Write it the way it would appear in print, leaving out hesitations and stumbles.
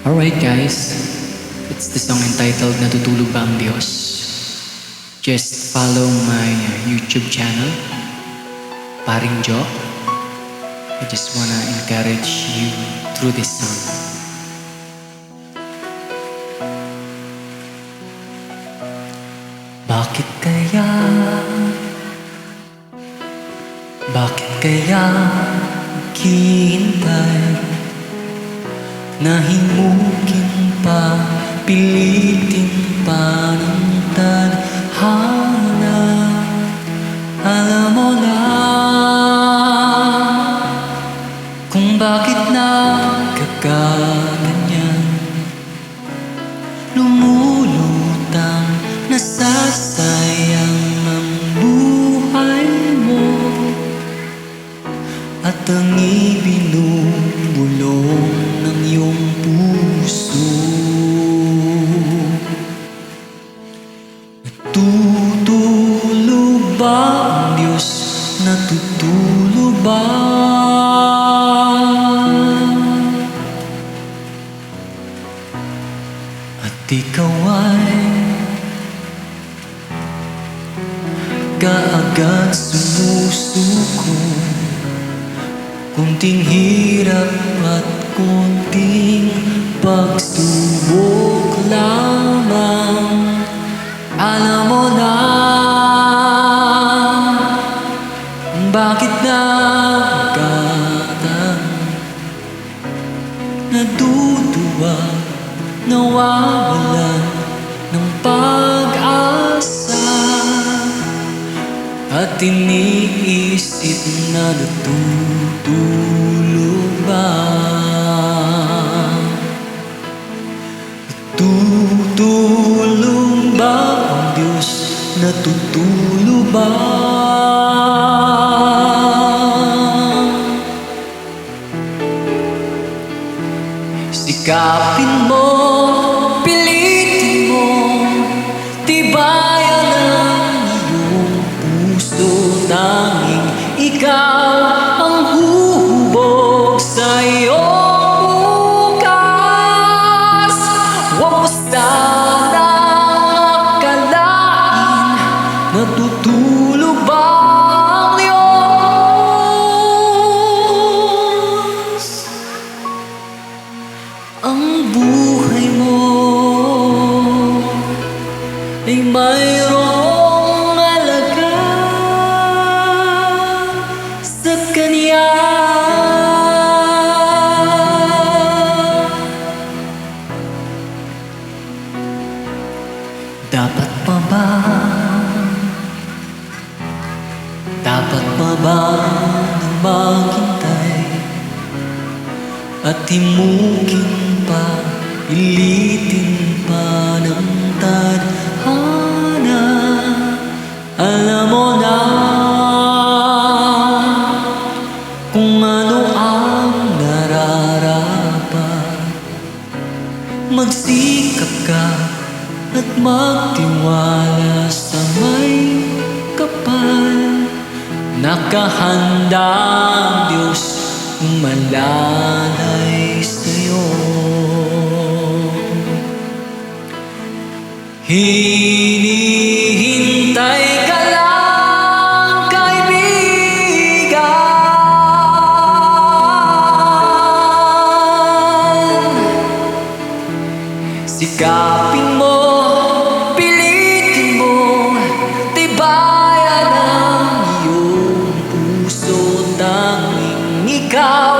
Alright guys, it's the song entitled Natutulog Ba Ang Diyos? Just follow my YouTube channel, Paring Jo. I just wanna encourage you through this song. Bakit kaya maghihintay? Nahimukin pa, pilitin pa ng tadhana. Alam mo na kung bakit nagkakaganyan. Lumulutang, nasasayang ang buhay mo, at ang ibinubulong ng iyong puso. Natutulog ba ang Diyos? Natutulog ba? At ikaw ay kaagad sumusuko. Kunting hirap at kunting pagsubok lamang. Alam mo na bakit nagkataon. Naduduwa, nawawalan ng pag-asa, at iniisip na natutulog ba? Natutulog ba ang Diyos? Natutulog ba? Sikapin mo, pilitin mo, tibayan ang iyong puso. Tanging ikaw ang huhubog sa iyong bukas. Huwag mo sanang akalain natutulog ba ang Diyos? Ang buhay mo ay mayroong alaga sa Kanya. Dapat pa ba nang maghintay at himukin pa, ilitin pa ng tadhana? Alam mo na kung ano ang nararapat. Magsikap ka at magtiwala sa may kapal. Nakahanda ang Diyos umalalay sa'yo. Hinihintay ka lang, kaibigan. Sikapin mo, pilitin mo, tibayan ang iyong puso. Tanging ikaw